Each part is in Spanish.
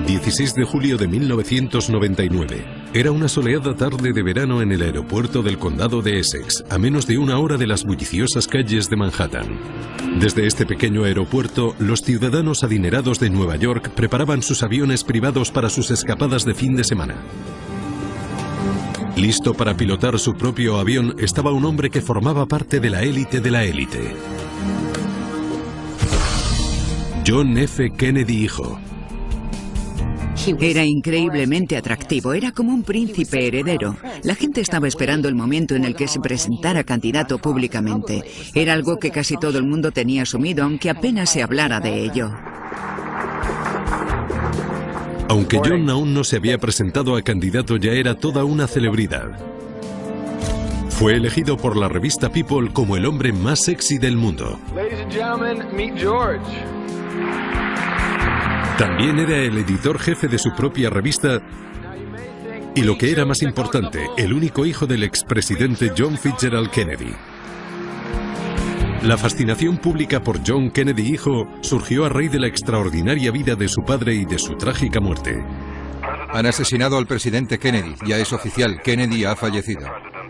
16 de julio de 1999. Era una soleada tarde de verano en el aeropuerto del condado de Essex, a menos de una hora de las bulliciosas calles de Manhattan. Desde este pequeño aeropuerto, los ciudadanos adinerados de Nueva York preparaban sus aviones privados para sus escapadas de fin de semana. Listo para pilotar su propio avión estaba un hombre que formaba parte de la élite de la élite. John F. Kennedy hijo. Era increíblemente atractivo, era como un príncipe heredero. La gente estaba esperando el momento en el que se presentara candidato públicamente. Era algo que casi todo el mundo tenía asumido, aunque apenas se hablara de ello. Aunque John aún no se había presentado a candidato, ya era toda una celebridad. Fue elegido por la revista People como el hombre más sexy del mundo. También era el editor jefe de su propia revista y, lo que era más importante, el único hijo del expresidente John Fitzgerald Kennedy. La fascinación pública por John Kennedy hijo surgió a raíz de la extraordinaria vida de su padre y de su trágica muerte. Han asesinado al presidente Kennedy, ya es oficial, Kennedy ha fallecido.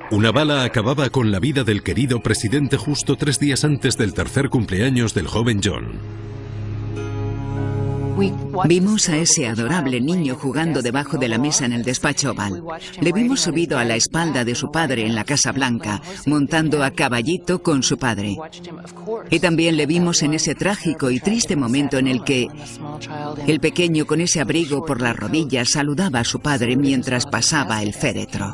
Una bala acababa con la vida del querido presidente justo 3 días antes del tercer cumpleaños del joven John. Vimos a ese adorable niño jugando debajo de la mesa en el despacho oval. Le vimos subido a la espalda de su padre en la Casa Blanca, montando a caballito con su padre. Y también le vimos en ese trágico y triste momento en el que el pequeño, con ese abrigo por las rodillas, saludaba a su padre mientras pasaba el féretro.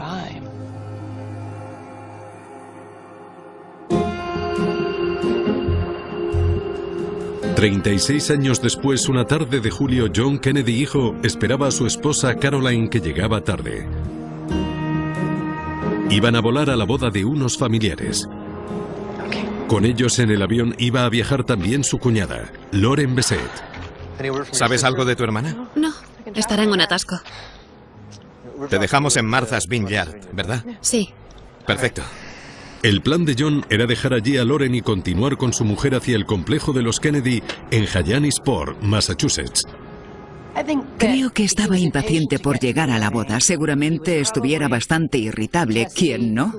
«36 años después, una tarde de julio, John Kennedy hijo esperaba a su esposa Caroline, que llegaba tarde. Iban a volar a la boda de unos familiares. Con ellos en el avión iba a viajar también su cuñada, Lauren Bessette. ¿Sabes algo de tu hermana? No, estará en un atasco. Te dejamos en Martha's Vineyard, ¿verdad? Sí. Perfecto. El plan de John era dejar allí a Lauren y continuar con su mujer hacia el complejo de los Kennedy en Hyannisport, Massachusetts. Creo que estaba impaciente por llegar a la boda. Seguramente estuviera bastante irritable. ¿Quién no?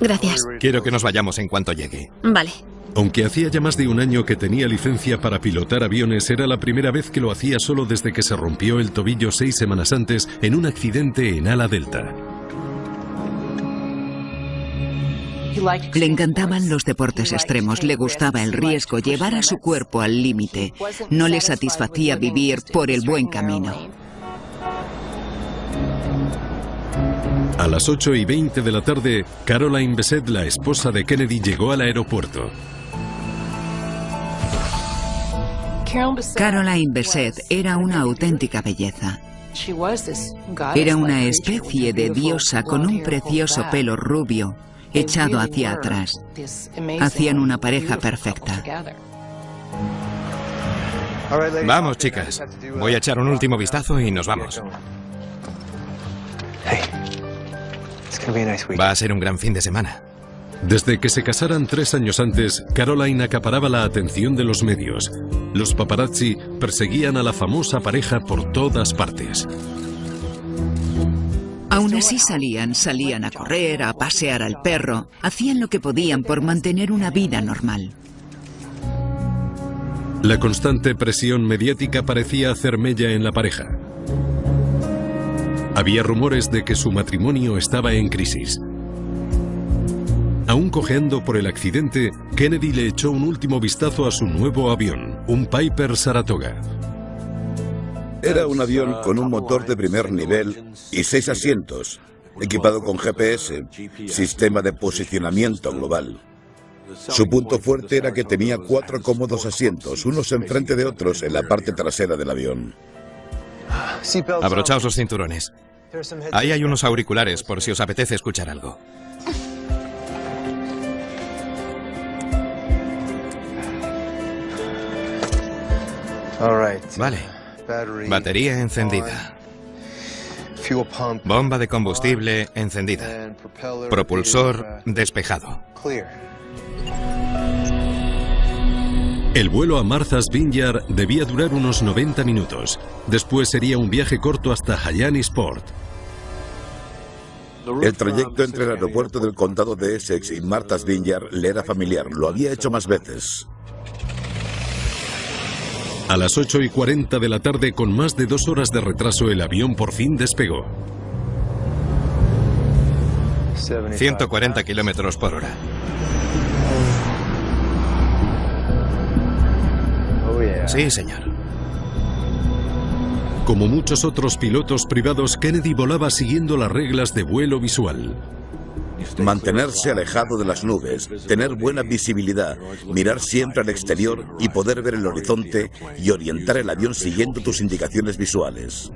Gracias. Quiero que nos vayamos en cuanto llegue. Vale. Aunque hacía ya más de un año que tenía licencia para pilotar aviones, era la primera vez que lo hacía solo desde que se rompió el tobillo 6 semanas antes en un accidente en ala delta. Le encantaban los deportes extremos, le gustaba el riesgo, llevar a su cuerpo al límite. No le satisfacía vivir por el buen camino. A las 8:20 de la tarde, Caroline Bessette, la esposa de Kennedy, llegó al aeropuerto. Caroline Bessette era una auténtica belleza. Era una especie de diosa con un precioso pelo rubio echado hacia atrás. Hacían una pareja perfecta. Vamos, chicas. Voy a echar un último vistazo y nos vamos. Va a ser un gran fin de semana. Desde que se casaran 3 años antes, Caroline acaparaba la atención de los medios. Los paparazzi perseguían a la famosa pareja por todas partes. Aún así salían a correr, a pasear al perro, hacían lo que podían por mantener una vida normal. La constante presión mediática parecía hacer mella en la pareja. Había rumores de que su matrimonio estaba en crisis. Aún cojeando por el accidente, Kennedy le echó un último vistazo a su nuevo avión, un Piper Saratoga. Era un avión con un motor de primer nivel y 6 asientos, equipado con GPS, sistema de posicionamiento global. Su punto fuerte era que tenía 4 cómodos asientos, unos enfrente de otros en la parte trasera del avión. Abrochaos los cinturones. Ahí hay unos auriculares por si os apetece escuchar algo. Vale. Batería encendida. Bomba de combustible encendida. Propulsor despejado. El vuelo a Martha's Vineyard debía durar unos 90 minutos. Después sería un viaje corto hasta Hyannisport. El trayecto entre el aeropuerto del condado de Essex y Martha's Vineyard le era familiar. Lo había hecho más veces. A las 8:40 de la tarde, con más de 2 horas de retraso, el avión por fin despegó. 140 kilómetros por hora. Sí, señor. Como muchos otros pilotos privados, Kennedy volaba siguiendo las reglas de vuelo visual. Mantenerse alejado de las nubes, tener buena visibilidad, mirar siempre al exterior y poder ver el horizonte y orientar el avión siguiendo tus indicaciones visuales.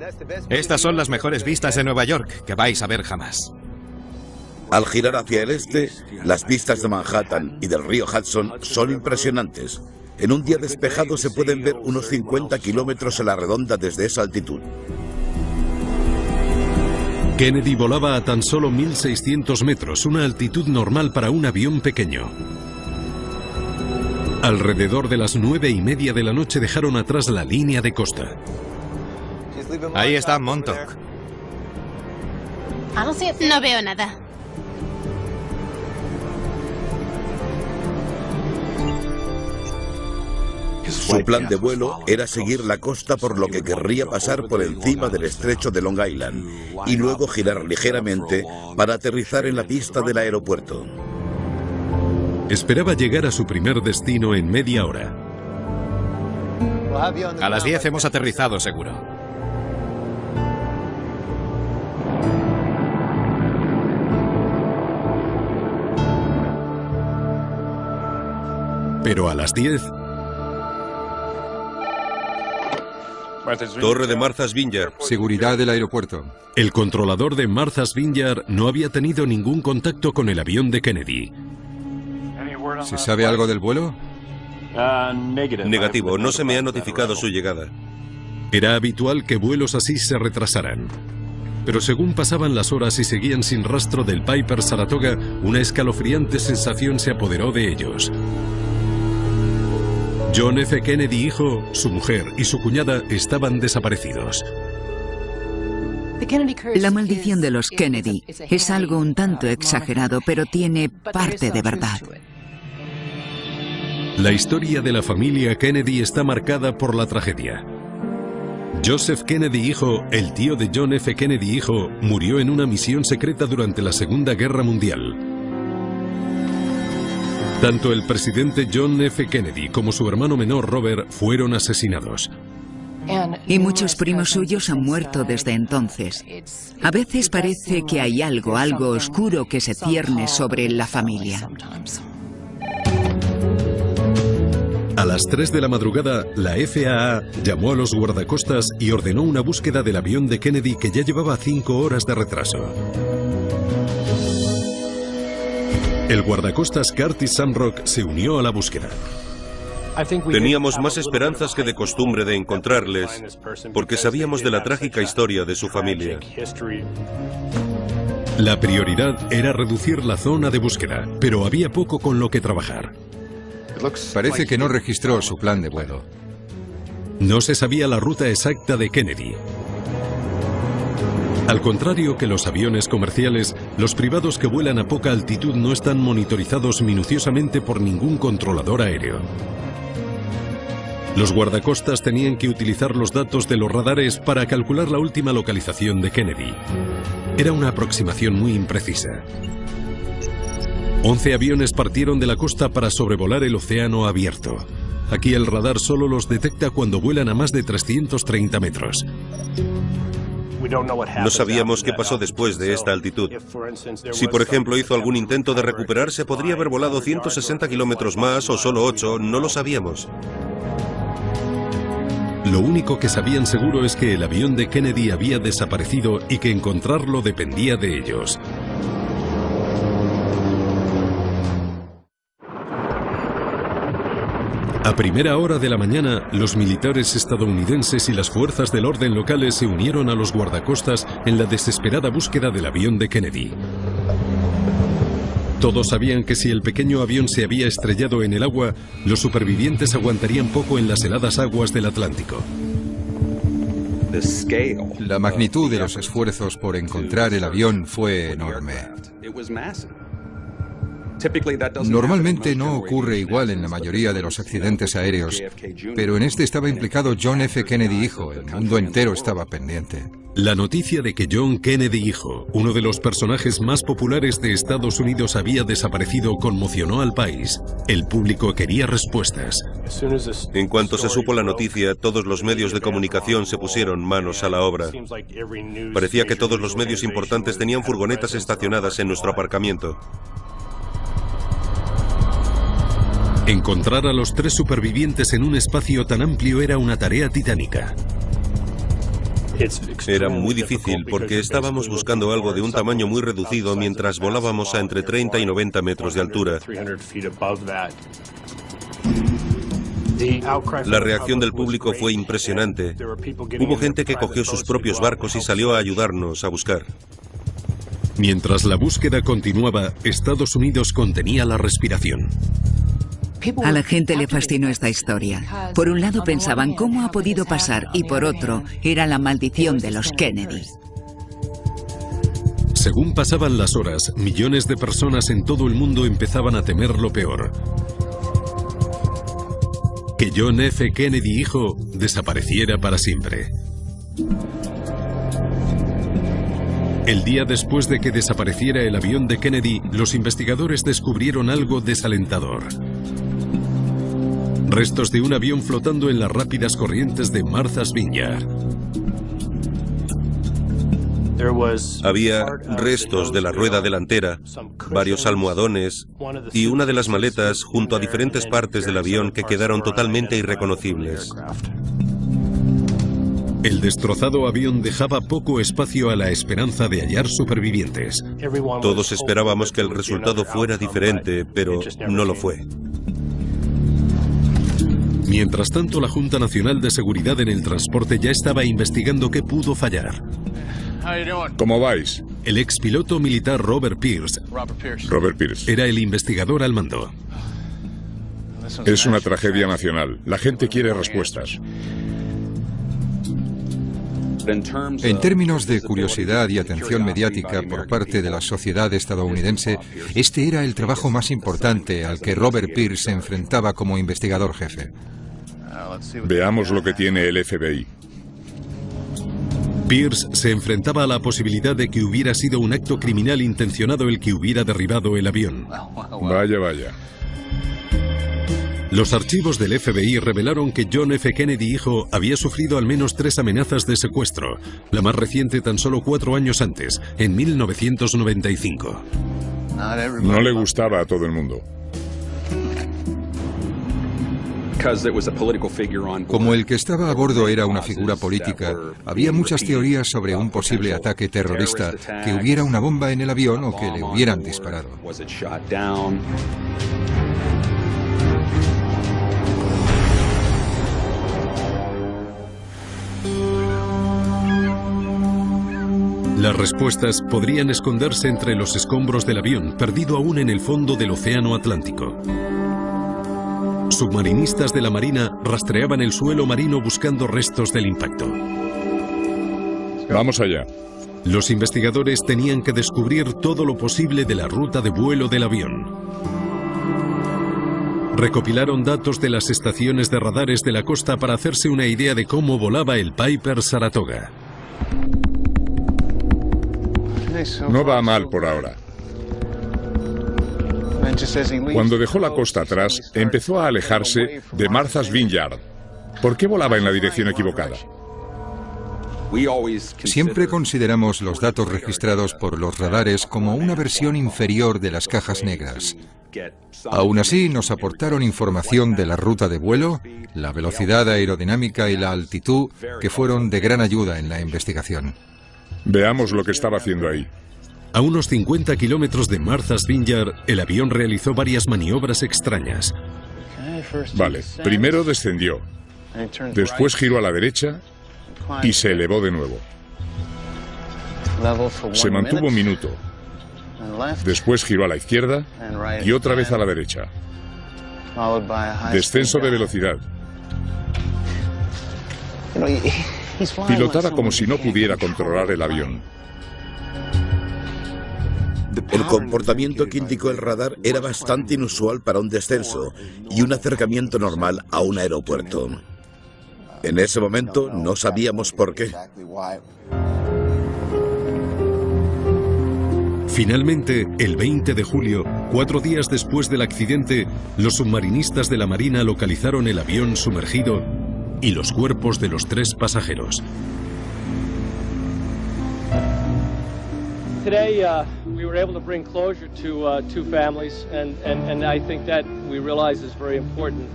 Estas son las mejores vistas de Nueva York que vais a ver jamás. Al girar hacia el este, las vistas de Manhattan y del río Hudson son impresionantes. En un día despejado se pueden ver unos 50 kilómetros a la redonda desde esa altitud. Kennedy volaba a tan solo 1.600 metros, una altitud normal para un avión pequeño. Alrededor de las 9:30 de la noche dejaron atrás la línea de costa. Ahí está Montauk. No veo nada. Su plan de vuelo era seguir la costa, por lo que querría pasar por encima del estrecho de Long Island y luego girar ligeramente para aterrizar en la pista del aeropuerto. Esperaba llegar a su primer destino en media hora. A las 10 hemos aterrizado, seguro. Pero a las 10... Torre de Martha's Vineyard. Seguridad del aeropuerto. El controlador de Martha's Vineyard no había tenido ningún contacto con el avión de Kennedy. ¿Se sabe algo del vuelo? Negativo, no se me ha notificado su llegada. Era habitual que vuelos así se retrasaran. Pero según pasaban las horas y seguían sin rastro del Piper Saratoga, una escalofriante sensación se apoderó de ellos. John F. Kennedy hijo, su mujer y su cuñada estaban desaparecidos. La maldición de los Kennedy es algo un tanto exagerado, pero tiene parte de verdad. La historia de la familia Kennedy está marcada por la tragedia. Joseph Kennedy hijo, el tío de John F. Kennedy hijo, murió en una misión secreta durante la Segunda Guerra Mundial. Tanto el presidente John F. Kennedy como su hermano menor Robert fueron asesinados. Y muchos primos suyos han muerto desde entonces. A veces parece que hay algo oscuro que se cierne sobre la familia. A las 3 de la madrugada, la FAA llamó a los guardacostas y ordenó una búsqueda del avión de Kennedy que ya llevaba 5 horas de retraso. El guardacostas Curtis Shamrock se unió a la búsqueda. Teníamos más esperanzas que de costumbre de encontrarles, porque sabíamos de la trágica historia de su familia. La prioridad era reducir la zona de búsqueda, pero había poco con lo que trabajar. Parece que no registró su plan de vuelo. No se sabía la ruta exacta de Kennedy. Al contrario que los aviones comerciales, los privados que vuelan a poca altitud no están monitorizados minuciosamente por ningún controlador aéreo. Los guardacostas tenían que utilizar los datos de los radares para calcular la última localización de Kennedy. Era una aproximación muy imprecisa. 11 aviones partieron de la costa para sobrevolar el océano abierto. Aquí el radar solo los detecta cuando vuelan a más de 330 metros. No sabíamos qué pasó después de esta altitud. Si, por ejemplo, hizo algún intento de recuperarse, podría haber volado 160 kilómetros más o solo 8, no lo sabíamos. Lo único que sabían seguro es que el avión de Kennedy había desaparecido y que encontrarlo dependía de ellos. A primera hora de la mañana, los militares estadounidenses y las fuerzas del orden locales se unieron a los guardacostas en la desesperada búsqueda del avión de Kennedy. Todos sabían que si el pequeño avión se había estrellado en el agua, los supervivientes aguantarían poco en las heladas aguas del Atlántico. La magnitud de los esfuerzos por encontrar el avión fue enorme. Normalmente no ocurre igual en la mayoría de los accidentes aéreos, pero en este estaba implicado John F. Kennedy hijo. El mundo entero estaba pendiente. La noticia de que John Kennedy hijo, uno de los personajes más populares de Estados Unidos, había desaparecido conmocionó al país. El público quería respuestas. En cuanto se supo la noticia, todos los medios de comunicación se pusieron manos a la obra. Parecía que todos los medios importantes tenían furgonetas estacionadas en nuestro aparcamiento. Encontrar a los 3 supervivientes en un espacio tan amplio era una tarea titánica. Era muy difícil porque estábamos buscando algo de un tamaño muy reducido mientras volábamos a entre 30 y 90 metros de altura. La reacción del público fue impresionante. Hubo gente que cogió sus propios barcos y salió a ayudarnos a buscar. Mientras la búsqueda continuaba, Estados Unidos contenía la respiración. A la gente le fascinó esta historia. Por un lado pensaban cómo ha podido pasar y por otro era la maldición de los Kennedy. Según pasaban las horas, millones de personas en todo el mundo empezaban a temer lo peor. Que John F. Kennedy hijo desapareciera para siempre. El día después de que desapareciera el avión de Kennedy, los investigadores descubrieron algo desalentador. Restos de un avión flotando en las rápidas corrientes de Martha's Vineyard. Había restos de la rueda delantera, varios almohadones y una de las maletas junto a diferentes partes del avión que quedaron totalmente irreconocibles. El destrozado avión dejaba poco espacio a la esperanza de hallar supervivientes. Todos esperábamos que el resultado fuera diferente, pero no lo fue. Mientras tanto, la Junta Nacional de Seguridad en el Transporte ya estaba investigando qué pudo fallar. ¿Cómo vais? El expiloto militar Robert Pierce era el investigador al mando. Es una tragedia nacional. La gente quiere respuestas. En términos de curiosidad y atención mediática por parte de la sociedad estadounidense, este era el trabajo más importante al que Robert Pierce se enfrentaba como investigador jefe. Veamos lo que tiene el FBI. Pierce se enfrentaba a la posibilidad de que hubiera sido un acto criminal intencionado el que hubiera derribado el avión. Vaya, vaya. Los archivos del FBI revelaron que John F. Kennedy hijo había sufrido al menos 3 amenazas de secuestro, la más reciente tan solo 4 años antes, en 1995. No le gustaba a todo el mundo. Como el que estaba a bordo era una figura política, había muchas teorías sobre un posible ataque terrorista, que hubiera una bomba en el avión o que le hubieran disparado. Las respuestas podrían esconderse entre los escombros del avión, perdido aún en el fondo del Océano Atlántico. Submarinistas de la Marina rastreaban el suelo marino buscando restos del impacto. Vamos allá. Los investigadores tenían que descubrir todo lo posible de la ruta de vuelo del avión. Recopilaron datos de las estaciones de radares de la costa para hacerse una idea de cómo volaba el Piper Saratoga. No va mal por ahora. Cuando dejó la costa atrás, empezó a alejarse de Martha's Vineyard. ¿Por qué volaba en la dirección equivocada? Siempre consideramos los datos registrados por los radares como una versión inferior de las cajas negras. Aún así, nos aportaron información de la ruta de vuelo, la velocidad aerodinámica y la altitud, que fueron de gran ayuda en la investigación. Veamos lo que estaba haciendo ahí. A unos 50 kilómetros de Martha's Vineyard, el avión realizó varias maniobras extrañas. Vale, primero descendió, después giró a la derecha y se elevó de nuevo. Se mantuvo un minuto, Después giró a la izquierda y otra vez a la derecha. Descenso de velocidad. Pilotaba como si no pudiera controlar el avión. El comportamiento que indicó el radar era bastante inusual para un descenso y un acercamiento normal a un aeropuerto. En ese momento no sabíamos por qué. Finalmente, el 20 de julio, 4 días después del accidente, los submarinistas de la Marina localizaron el avión sumergido y los cuerpos de los 3 pasajeros. Today, we were able to bring closure to 2 families, and I think that we realize is very important.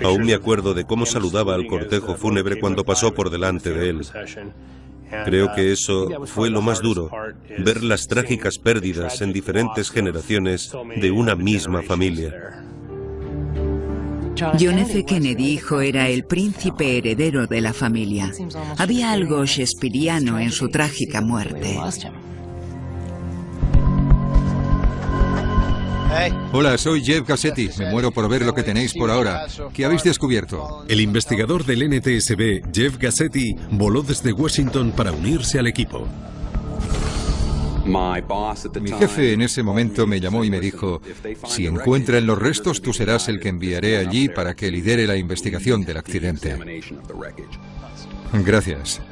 Aún me acuerdo de cómo saludaba al cortejo fúnebre cuando pasó por delante de él. Creo que eso fue lo más duro, ver las trágicas pérdidas en diferentes generaciones de una misma familia. John F. Kennedy hijo era el príncipe heredero de la familia. Había algo shakespeariano en su trágica muerte. Hola, soy Jeff Gassetti. Me muero por ver lo que tenéis por ahora. ¿Qué habéis descubierto? El investigador del NTSB, Jeff Gassetti, voló desde Washington para unirse al equipo. Mi jefe en ese momento me llamó y me dijo, si encuentran los restos, tú serás el que enviaré allí para que lidere la investigación del accidente. Gracias.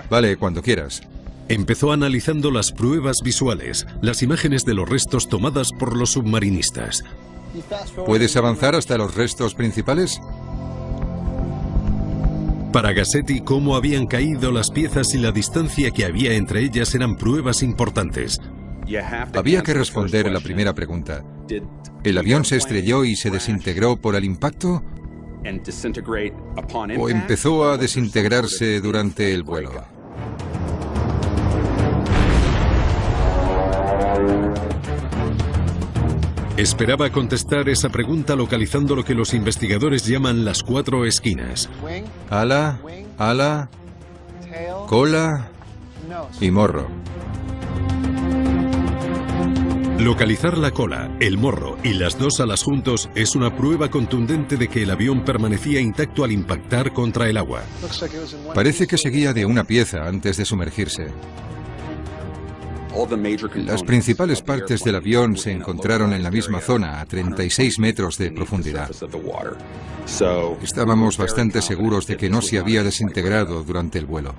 Vale, cuando quieras. Empezó analizando las pruebas visuales, las imágenes de los restos tomadas por los submarinistas. ¿Puedes avanzar hasta los restos principales? Para Gassetti, cómo habían caído las piezas y la distancia que había entre ellas eran pruebas importantes. Había que responder la primera pregunta. ¿El avión se estrelló y se desintegró por el impacto? ¿O empezó a desintegrarse durante el vuelo? Esperaba contestar esa pregunta localizando lo que los investigadores llaman las 4 esquinas. Ala, ala, cola y morro. Localizar la cola, el morro y las 2 alas juntos es una prueba contundente de que el avión permanecía intacto al impactar contra el agua. Parece que seguía de una pieza antes de sumergirse. Las principales partes del avión se encontraron en la misma zona, a 36 metros de profundidad. Estábamos bastante seguros de que no se había desintegrado durante el vuelo.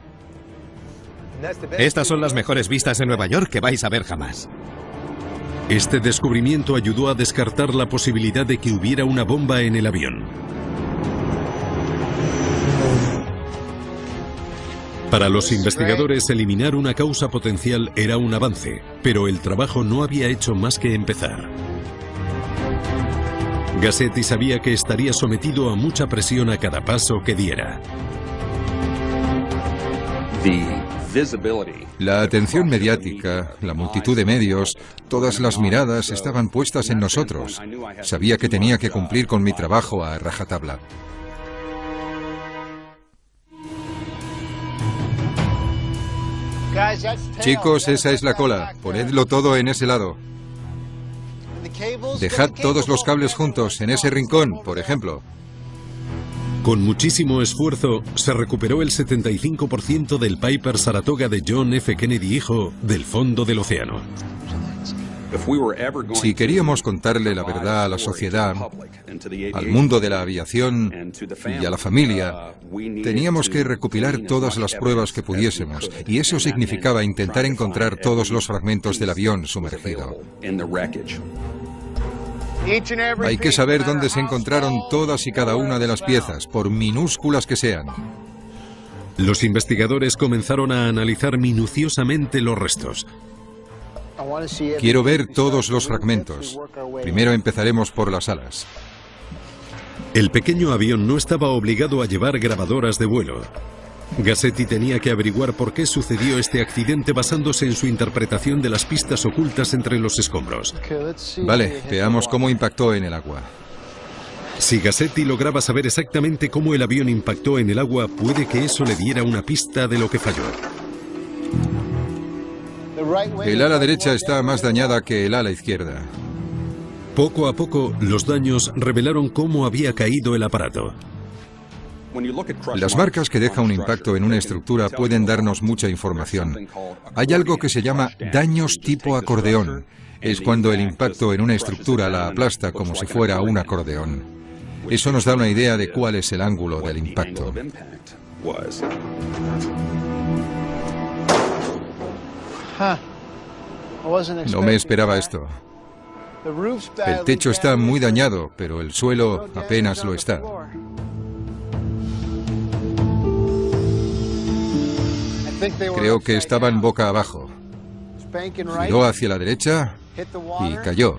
Estas son las mejores vistas en Nueva York que vais a ver jamás. Este descubrimiento ayudó a descartar la posibilidad de que hubiera una bomba en el avión. Para los investigadores, eliminar una causa potencial era un avance, pero el trabajo no había hecho más que empezar. Gassetti sabía que estaría sometido a mucha presión a cada paso que diera. La atención mediática, la multitud de medios, todas las miradas estaban puestas en nosotros. Sabía que tenía que cumplir con mi trabajo a rajatabla. Chicos, esa es la cola. Ponedlo todo en ese lado. Dejad todos los cables juntos, en ese rincón, por ejemplo. Con muchísimo esfuerzo, se recuperó el 75% del Piper Saratoga de John F. Kennedy hijo del fondo del océano. Si queríamos contarle la verdad a la sociedad, al mundo de la aviación y a la familia, teníamos que recopilar todas las pruebas que pudiésemos, y eso significaba intentar encontrar todos los fragmentos del avión sumergido. Hay que saber dónde se encontraron todas y cada una de las piezas, por minúsculas que sean. Los investigadores comenzaron a analizar minuciosamente los restos. Quiero ver todos los fragmentos. Primero empezaremos por las alas. El pequeño avión no estaba obligado a llevar grabadoras de vuelo. Gassetti tenía que averiguar por qué sucedió este accidente basándose en su interpretación de las pistas ocultas entre los escombros. Vale, veamos cómo impactó en el agua. Si Gassetti lograba saber exactamente cómo el avión impactó en el agua, puede que eso le diera una pista de lo que falló. El ala derecha está más dañada que el ala izquierda. Poco a poco, los daños revelaron cómo había caído el aparato. Las marcas que deja un impacto en una estructura pueden darnos mucha información. Hay algo que se llama daños tipo acordeón. Es cuando el impacto en una estructura la aplasta como si fuera un acordeón. Eso nos da una idea de cuál es el ángulo del impacto. No me esperaba esto. El techo está muy dañado, pero el suelo apenas lo está. Creo que estaban boca abajo. Giró hacia la derecha y cayó.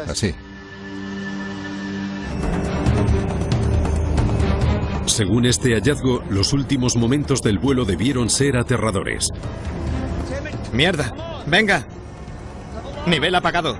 Así. Según este hallazgo, los últimos momentos del vuelo debieron ser aterradores. ¡Mierda! ¡Venga! Nivel apagado.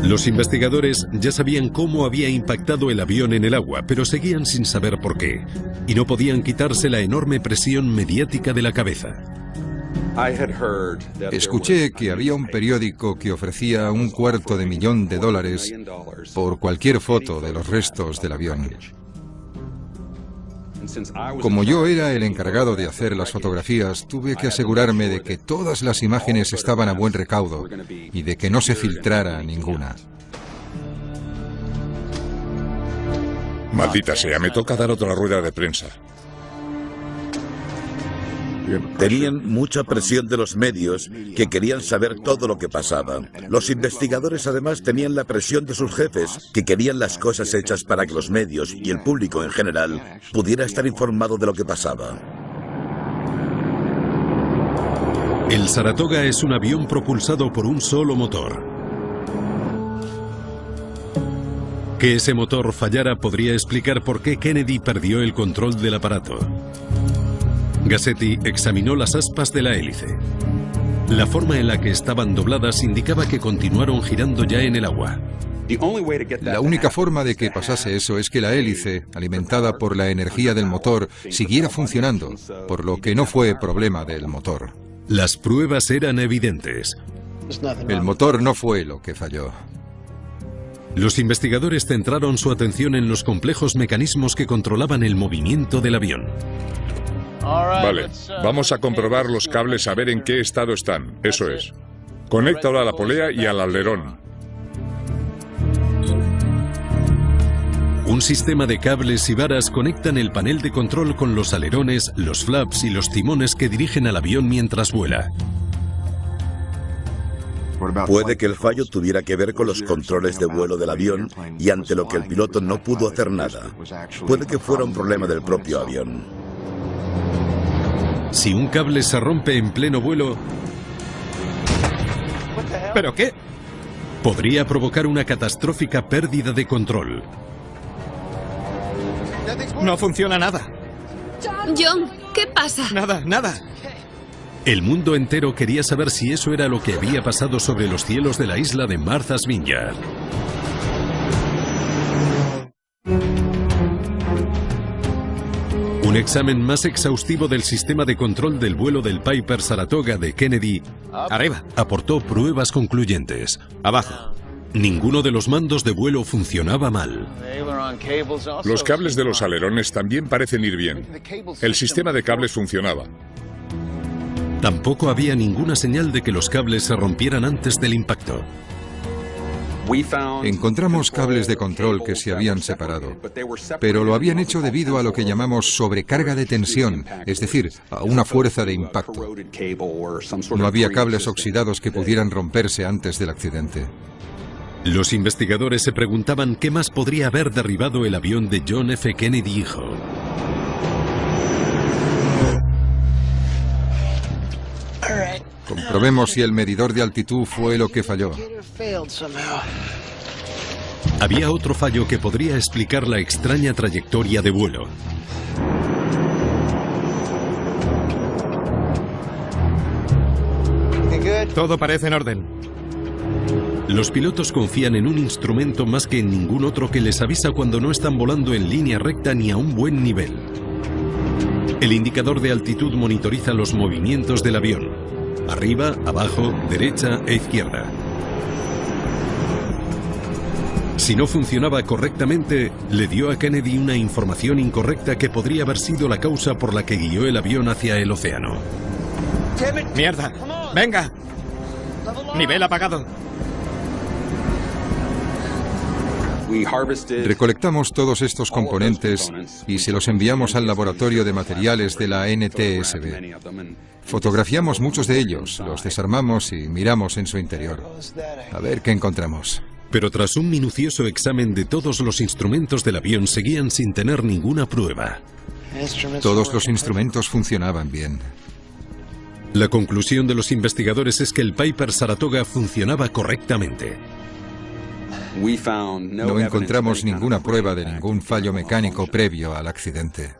Los investigadores ya sabían cómo había impactado el avión en el agua, pero seguían sin saber por qué, y no podían quitarse la enorme presión mediática de la cabeza. Escuché que había un periódico que ofrecía $250,000 por cualquier foto de los restos del avión. Como yo era el encargado de hacer las fotografías, tuve que asegurarme de que todas las imágenes estaban a buen recaudo y de que no se filtrara ninguna. Maldita sea, me toca dar otra rueda de prensa. Tenían mucha presión de los medios que querían saber todo lo que pasaba. Los investigadores además tenían la presión de sus jefes que querían las cosas hechas para que los medios y el público en general pudiera estar informado de lo que pasaba. El Saratoga es un avión propulsado por un solo motor. Que ese motor fallara podría explicar por qué Kennedy perdió el control del aparato. Gassetti examinó las aspas de la hélice. La forma en la que estaban dobladas indicaba que continuaron girando ya en el agua. La única forma de que pasase eso es que la hélice, alimentada por la energía del motor, siguiera funcionando, por lo que no fue problema del motor. Las pruebas eran evidentes. El motor no fue lo que falló. Los investigadores centraron su atención en los complejos mecanismos que controlaban el movimiento del avión. Vale, vamos a comprobar los cables a ver en qué estado están. Eso es. Conéctalo a la polea y al alerón. Un sistema de cables y varas conectan el panel de control con los alerones, los flaps y los timones que dirigen al avión mientras vuela. Puede que el fallo tuviera que ver con los controles de vuelo del avión y ante lo que el piloto no pudo hacer nada. Puede que fuera un problema del propio avión. Si un cable se rompe en pleno vuelo... ¿Pero qué? Podría provocar una catastrófica pérdida de control. No funciona nada. John, ¿qué pasa? Nada, nada. El mundo entero quería saber si eso era lo que había pasado sobre los cielos de la isla de Martha's Vineyard. Un examen más exhaustivo del sistema de control del vuelo del Piper Saratoga de Kennedy Arriba. aportó pruebas concluyentes. Abajo. Ninguno de los mandos de vuelo funcionaba mal. Los cables de los alerones también parecen ir bien. El sistema de cables funcionaba. Tampoco había ninguna señal de que los cables se rompieran antes del impacto. Encontramos cables de control que se habían separado, pero lo habían hecho debido a lo que llamamos sobrecarga de tensión, es decir, a una fuerza de impacto. No había cables oxidados que pudieran romperse antes del accidente. Los investigadores se preguntaban qué más podría haber derribado el avión de John F. Kennedy hijo. Comprobemos si el medidor de altitud fue lo que falló. Había otro fallo que podría explicar la extraña trayectoria de vuelo. Todo parece en orden. Los pilotos confían en un instrumento más que en ningún otro que les avisa cuando no están volando en línea recta ni a un buen nivel. El indicador de altitud monitoriza los movimientos del avión: arriba, abajo, derecha e izquierda. Si no funcionaba correctamente, le dio a Kennedy una información incorrecta que podría haber sido la causa por la que guió el avión hacia el océano. ¡Mierda! ¡Venga! Nivel apagado. Recolectamos todos estos componentes y se los enviamos al laboratorio de materiales de la NTSB. Fotografiamos muchos de ellos, los desarmamos y miramos en su interior. A ver qué encontramos. Pero tras un minucioso examen de todos los instrumentos del avión, seguían sin tener ninguna prueba. Todos los instrumentos funcionaban bien. La conclusión de los investigadores es que el Piper Saratoga funcionaba correctamente. No encontramos ninguna prueba de ningún fallo mecánico previo al accidente.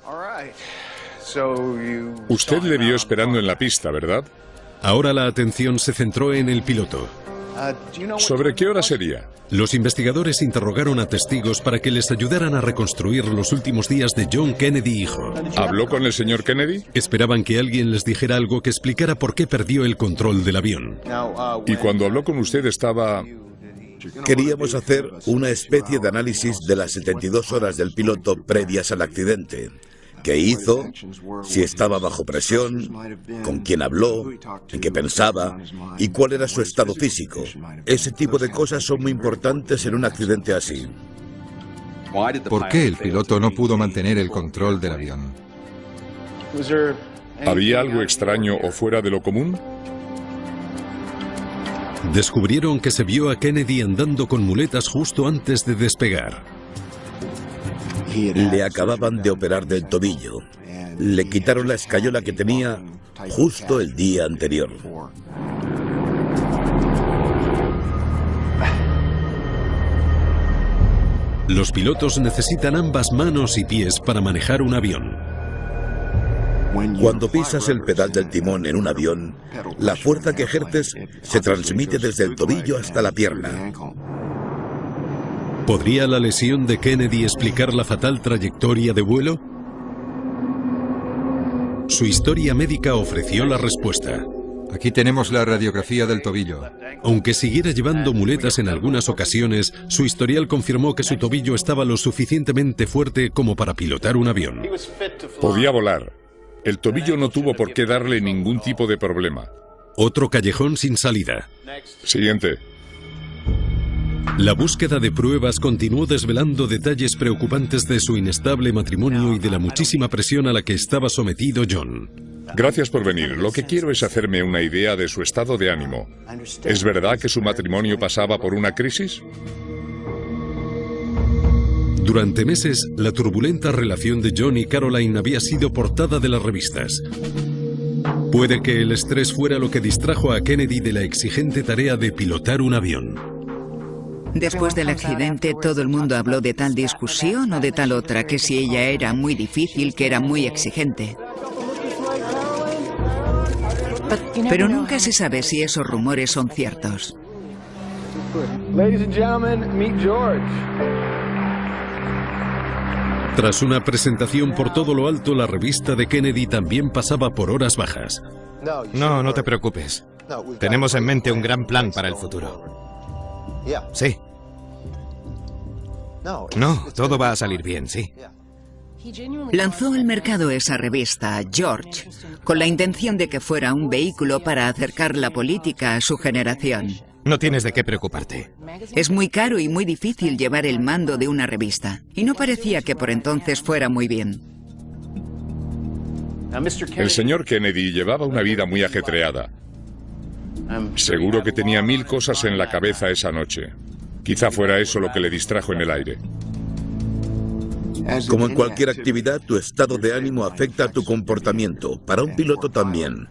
Usted le vio esperando en la pista, ¿verdad? Ahora la atención se centró en el piloto. ¿Sobre qué hora sería? Los investigadores interrogaron a testigos para que les ayudaran a reconstruir los últimos días de John Kennedy hijo. ¿Habló con el señor Kennedy? Esperaban que alguien les dijera algo que explicara por qué perdió el control del avión. Y cuando habló con usted estaba... Queríamos hacer una especie de análisis de las 72 horas del piloto previas al accidente. ¿Qué hizo? Si estaba bajo presión, con quién habló, en qué pensaba y cuál era su estado físico. Ese tipo de cosas son muy importantes en un accidente así. ¿Por qué el piloto no pudo mantener el control del avión? ¿Había algo extraño o fuera de lo común? Descubrieron que se vio a Kennedy andando con muletas justo antes de despegar. Le acababan de operar del tobillo. Le quitaron la escayola que tenía justo el día anterior. Los pilotos necesitan ambas manos y pies para manejar un avión. Cuando pisas el pedal del timón en un avión, la fuerza que ejerces se transmite desde el tobillo hasta la pierna. ¿Podría la lesión de Kennedy explicar la fatal trayectoria de vuelo? Su historia médica ofreció la respuesta. Aquí tenemos la radiografía del tobillo. Aunque siguiera llevando muletas en algunas ocasiones, su historial confirmó que su tobillo estaba lo suficientemente fuerte como para pilotar un avión. Podía volar. El tobillo no tuvo por qué darle ningún tipo de problema. Otro callejón sin salida. Siguiente. La búsqueda de pruebas continuó desvelando detalles preocupantes de su inestable matrimonio y de la muchísima presión a la que estaba sometido John. Gracias por venir. Lo que quiero es hacerme una idea de su estado de ánimo. ¿Es verdad que su matrimonio pasaba por una crisis? Durante meses, la turbulenta relación de John y Caroline había sido portada de las revistas. Puede que el estrés fuera lo que distrajo a Kennedy de la exigente tarea de pilotar un avión. Después del accidente, todo el mundo habló de tal discusión o de tal otra, que si ella era muy difícil, que era muy exigente. Pero nunca se sabe si esos rumores son ciertos. Ladies and gentlemen, meet George. Tras una presentación por todo lo alto, la revista de Kennedy también pasaba por horas bajas. No, no te preocupes. Tenemos en mente un gran plan para el futuro. Sí. No, todo va a salir bien, sí. Lanzó al mercado esa revista, George, con la intención de que fuera un vehículo para acercar la política a su generación. No tienes de qué preocuparte. Es muy caro y muy difícil llevar el mando de una revista, y no parecía que por entonces fuera muy bien. El señor Kennedy llevaba una vida muy ajetreada. Seguro que tenía 1000 cosas en la cabeza esa noche. Quizá fuera eso lo que le distrajo en el aire. Como en cualquier actividad, tu estado de ánimo afecta a tu comportamiento. Para un piloto también.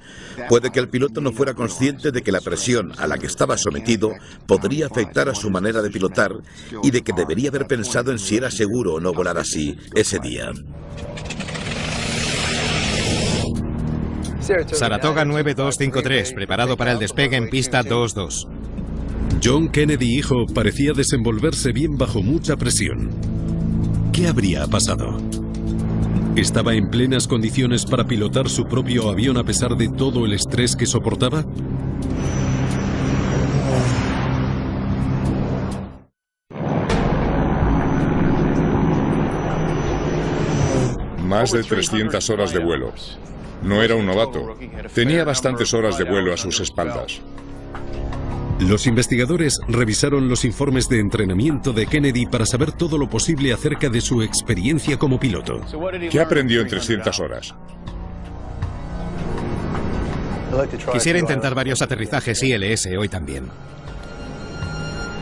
Puede que el piloto no fuera consciente de que la presión a la que estaba sometido podría afectar a su manera de pilotar y de que debería haber pensado en si era seguro o no volar así ese día. Saratoga 9253, preparado para el despegue en pista 22. John Kennedy hijo parecía desenvolverse bien bajo mucha presión. ¿Qué habría pasado? ¿Estaba en plenas condiciones para pilotar su propio avión a pesar de todo el estrés que soportaba? Más de 300 horas de vuelo. No era un novato. Tenía bastantes horas de vuelo a sus espaldas. Los investigadores revisaron los informes de entrenamiento de Kennedy para saber todo lo posible acerca de su experiencia como piloto. ¿Qué aprendió en 300 horas? Quisiera intentar varios aterrizajes ILS hoy también.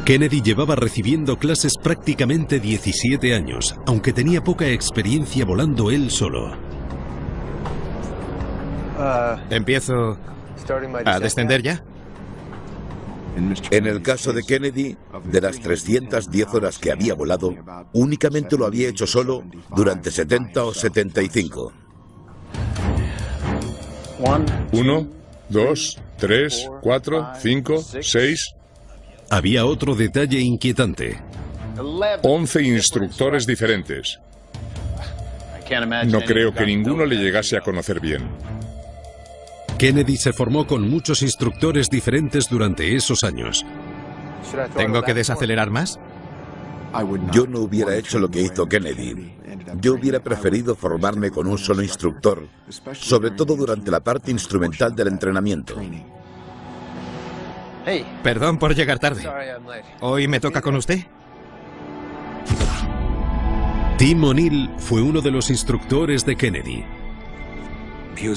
Kennedy llevaba recibiendo clases prácticamente 17 años, aunque tenía poca experiencia volando él solo. ¿Empiezo a descender ya? En el caso de Kennedy, de las 310 horas que había volado, únicamente lo había hecho solo durante 70 o 75. 1, 2, 3, 4, 5, 6... Había otro detalle inquietante. 11 instructores diferentes. No creo que ninguno le llegase a conocer bien. Kennedy se formó con muchos instructores diferentes durante esos años. ¿Tengo que desacelerar más? Yo no hubiera hecho lo que hizo Kennedy. Yo hubiera preferido formarme con un solo instructor, sobre todo durante la parte instrumental del entrenamiento. Perdón por llegar tarde. ¿Hoy me toca con usted? Tim O'Neill fue uno de los instructores de Kennedy.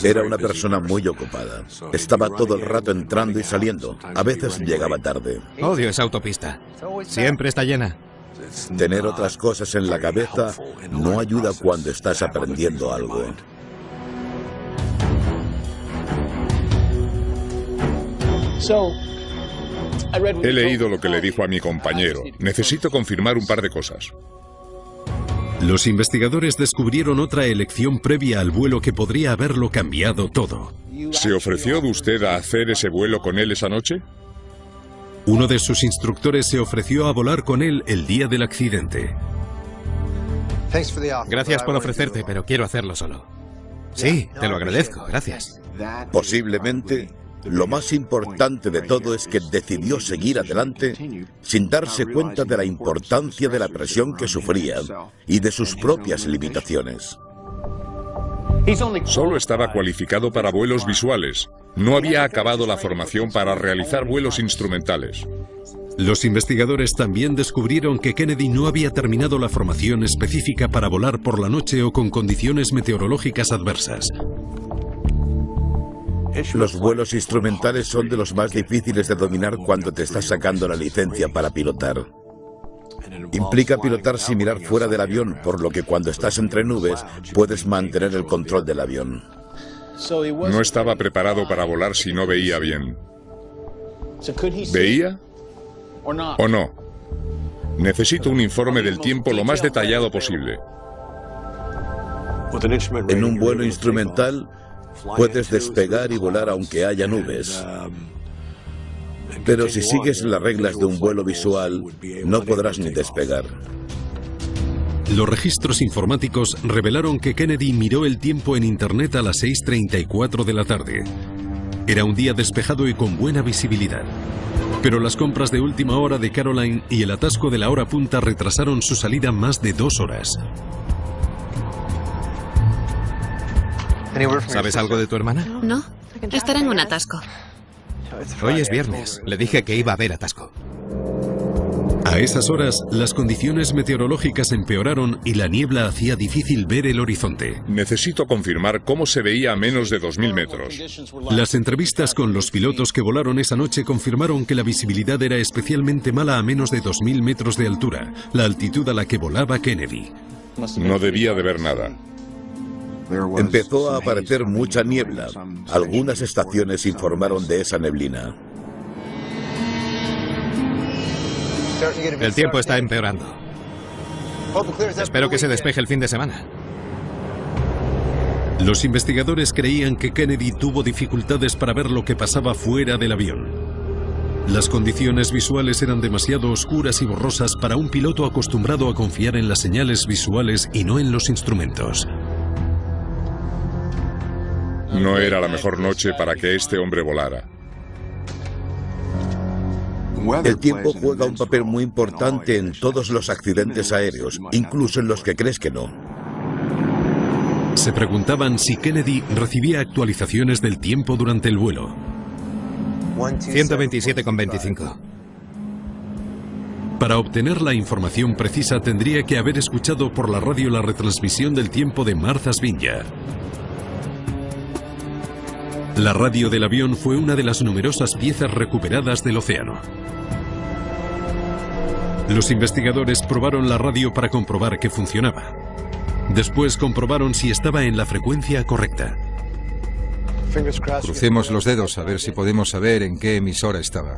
Era una persona muy ocupada. Estaba todo el rato entrando y saliendo. A veces llegaba tarde. Odio esa autopista. Siempre está llena. Tener otras cosas en la cabeza no ayuda cuando estás aprendiendo algo. He leído lo que le dijo a mi compañero. Necesito confirmar un par de cosas. Los investigadores descubrieron otra elección previa al vuelo que podría haberlo cambiado todo. ¿Se ofreció usted a hacer ese vuelo con él esa noche? Uno de sus instructores se ofreció a volar con él el día del accidente. Gracias por ofrecerte, pero quiero hacerlo solo. Sí, te lo agradezco, gracias. Posiblemente, lo más importante de todo es que decidió seguir adelante sin darse cuenta de la importancia de la presión que sufría y de sus propias limitaciones. Solo estaba cualificado para vuelos visuales. No había acabado la formación para realizar vuelos instrumentales. Los investigadores también descubrieron que Kennedy no había terminado la formación específica para volar por la noche o con condiciones meteorológicas adversas. Los vuelos instrumentales son de los más difíciles de dominar cuando te estás sacando la licencia para pilotar. Implica pilotar sin mirar fuera del avión, por lo que cuando estás entre nubes puedes mantener el control del avión. No estaba preparado para volar si no veía bien. ¿Veía o no? Necesito un informe del tiempo lo más detallado posible. En un vuelo instrumental puedes despegar y volar aunque haya nubes. Pero si sigues las reglas de un vuelo visual, no podrás ni despegar. Los registros informáticos revelaron que Kennedy miró el tiempo en Internet a las 6:34 de la tarde. Era un día despejado y con buena visibilidad. Pero las compras de última hora de Caroline y el atasco de la hora punta retrasaron su salida más de 2 horas. ¿Sabes algo de tu hermana? No, estará en un atasco. Hoy es viernes. Le dije que iba a haber atasco. A esas horas, las condiciones meteorológicas empeoraron y la niebla hacía difícil ver el horizonte. Necesito confirmar cómo se veía a menos de 2000 metros. Las entrevistas con los pilotos que volaron esa noche confirmaron que la visibilidad era especialmente mala a menos de 2000 metros de altura, la altitud a la que volaba Kennedy. No debía de ver nada. Empezó a aparecer mucha niebla. Algunas estaciones informaron de esa neblina. El tiempo está empeorando. Espero que se despeje el fin de semana. Los investigadores creían que Kennedy tuvo dificultades para ver lo que pasaba fuera del avión. Las condiciones visuales eran demasiado oscuras y borrosas para un piloto acostumbrado a confiar en las señales visuales y no en los instrumentos. No era la mejor noche para que este hombre volara. El tiempo juega un papel muy importante en todos los accidentes aéreos, incluso en los que crees que no. Se preguntaban si Kennedy recibía actualizaciones del tiempo durante el vuelo. 127,25. Para obtener la información precisa tendría que haber escuchado por la radio la retransmisión del tiempo de Martha's Vineyard. La radio del avión fue una de las numerosas piezas recuperadas del océano. Los investigadores probaron la radio para comprobar que funcionaba. Después comprobaron si estaba en la frecuencia correcta. Crucemos los dedos a ver si podemos saber en qué emisora estaba.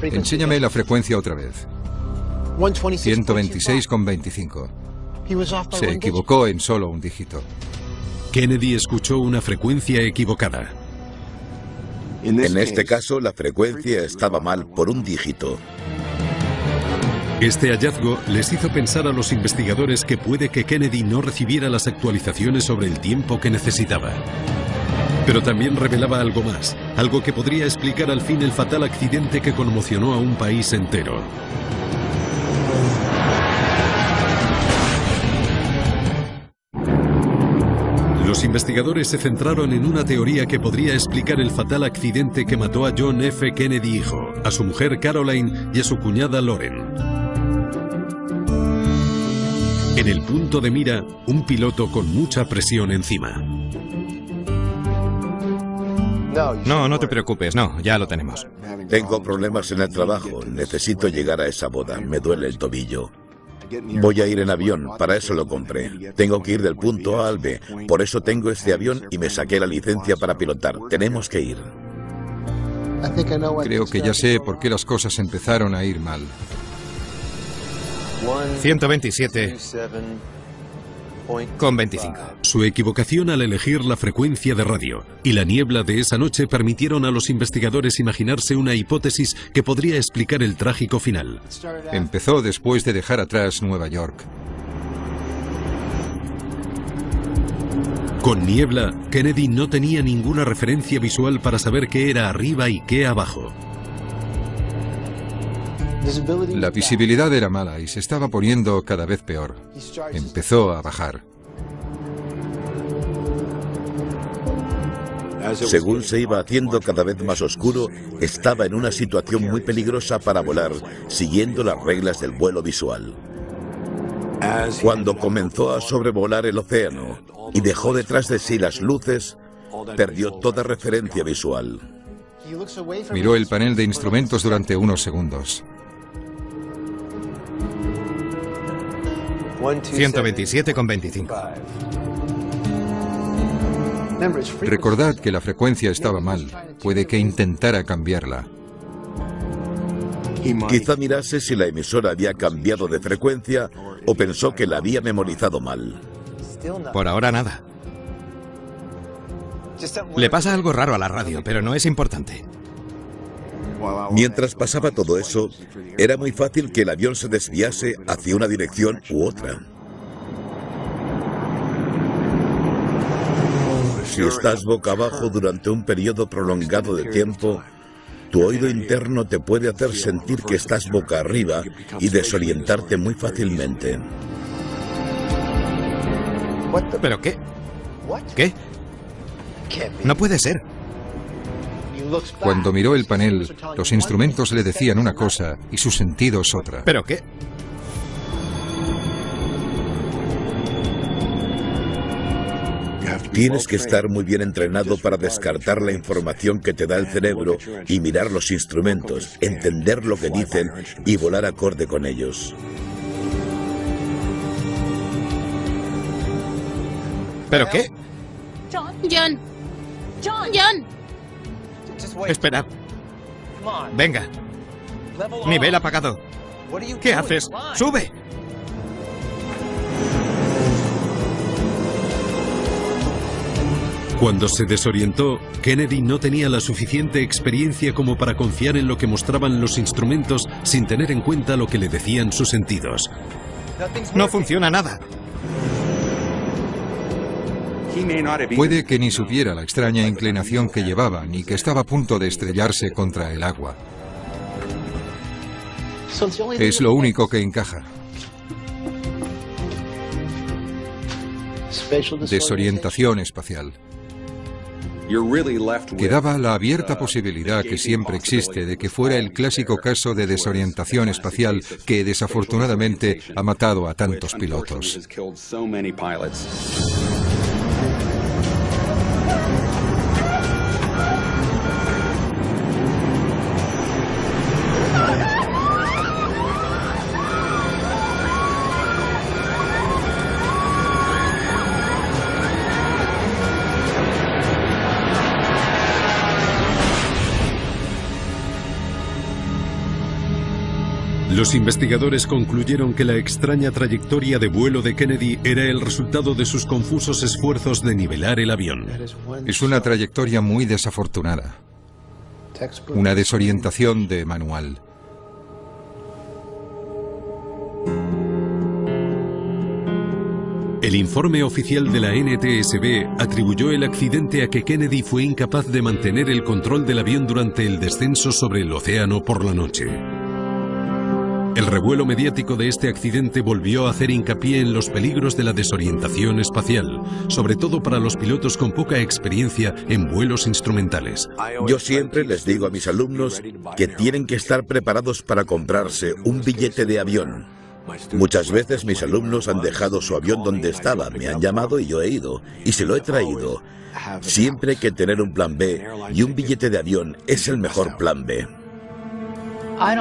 Enséñame la frecuencia otra vez. 126,25. Se equivocó en solo un dígito. Kennedy escuchó una frecuencia equivocada. En este caso, la frecuencia estaba mal por un dígito. Este hallazgo les hizo pensar a los investigadores que puede que Kennedy no recibiera las actualizaciones sobre el tiempo que necesitaba. Pero también revelaba algo más, algo que podría explicar al fin el fatal accidente que conmocionó a un país entero. Los investigadores se centraron en una teoría que podría explicar el fatal accidente que mató a John F. Kennedy hijo, a su mujer Caroline y a su cuñada Lauren. En el punto de mira, un piloto con mucha presión encima. No te preocupes, no, ya lo tenemos. Tengo problemas en el trabajo, necesito llegar a esa boda, me duele el tobillo. Voy a ir en avión, para eso lo compré. Tengo que ir del punto A al B, por eso tengo este avión y me saqué la licencia para pilotar. Tenemos que ir. Creo que ya sé por qué las cosas empezaron a ir mal. 127,25. Su equivocación al elegir la frecuencia de radio y la niebla de esa noche permitieron a los investigadores imaginarse una hipótesis que podría explicar el trágico final. Empezó después de dejar atrás Nueva York. Con niebla, Kennedy no tenía ninguna referencia visual para saber qué era arriba y qué abajo. La visibilidad era mala y se estaba poniendo cada vez peor. Empezó a bajar. Según se iba haciendo cada vez más oscuro, estaba en una situación muy peligrosa para volar, siguiendo las reglas del vuelo visual. Cuando comenzó a sobrevolar el océano y dejó detrás de sí las luces, perdió toda referencia visual. Miró el panel de instrumentos durante unos segundos. 127,25. Recordad que la frecuencia estaba mal. Puede que intentara cambiarla. Quizá mirase si la emisora había cambiado de frecuencia o pensó que la había memorizado mal. Por ahora nada. Le pasa algo raro a la radio, pero no es importante. Mientras pasaba todo eso, era muy fácil que el avión se desviase hacia una dirección u otra. Si estás boca abajo durante un periodo prolongado de tiempo, tu oído interno te puede hacer sentir que estás boca arriba y desorientarte muy fácilmente. ¿Pero qué? ¿Qué? No puede ser. Cuando miró el panel, los instrumentos le decían una cosa y sus sentidos otra. ¿Pero qué? Tienes que estar muy bien entrenado para descartar la información que te da el cerebro y mirar los instrumentos, entender lo que dicen y volar acorde con ellos. ¿Pero qué? John. Espera. Venga. Nivel apagado. ¿Qué haces? ¡Sube! Cuando se desorientó, Kennedy no tenía la suficiente experiencia como para confiar en lo que mostraban los instrumentos sin tener en cuenta lo que le decían sus sentidos. No funciona nada. Puede que ni supiera la extraña inclinación que llevaba, ni que estaba a punto de estrellarse contra el agua. Es lo único que encaja. Desorientación espacial. Quedaba la abierta posibilidad que siempre existe de que fuera el clásico caso de desorientación espacial que desafortunadamente ha matado a tantos pilotos. Los investigadores concluyeron que la extraña trayectoria de vuelo de Kennedy era el resultado de sus confusos esfuerzos de nivelar el avión. Es una trayectoria muy desafortunada. Una desorientación de manual. El informe oficial de la NTSB atribuyó el accidente a que Kennedy fue incapaz de mantener el control del avión durante el descenso sobre el océano por la noche. El revuelo mediático de este accidente volvió a hacer hincapié en los peligros de la desorientación espacial, sobre todo para los pilotos con poca experiencia en vuelos instrumentales. Yo siempre les digo a mis alumnos que tienen que estar preparados para comprarse un billete de avión. Muchas veces mis alumnos han dejado su avión donde estaba, me han llamado y yo he ido, y se lo he traído. Siempre hay que tener un plan B, y un billete de avión es el mejor plan B.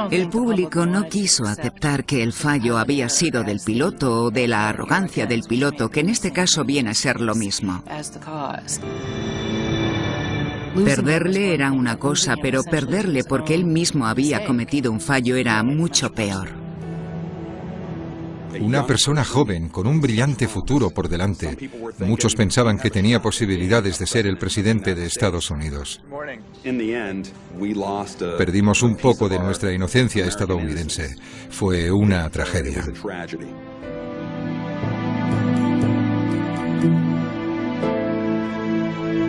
El público no quiso aceptar que el fallo había sido del piloto o de la arrogancia del piloto, que en este caso viene a ser lo mismo. Perderle era una cosa, pero perderle porque él mismo había cometido un fallo era mucho peor. Una persona joven, con un brillante futuro por delante. Muchos pensaban que tenía posibilidades de ser el presidente de Estados Unidos. Perdimos un poco de nuestra inocencia estadounidense. Fue una tragedia.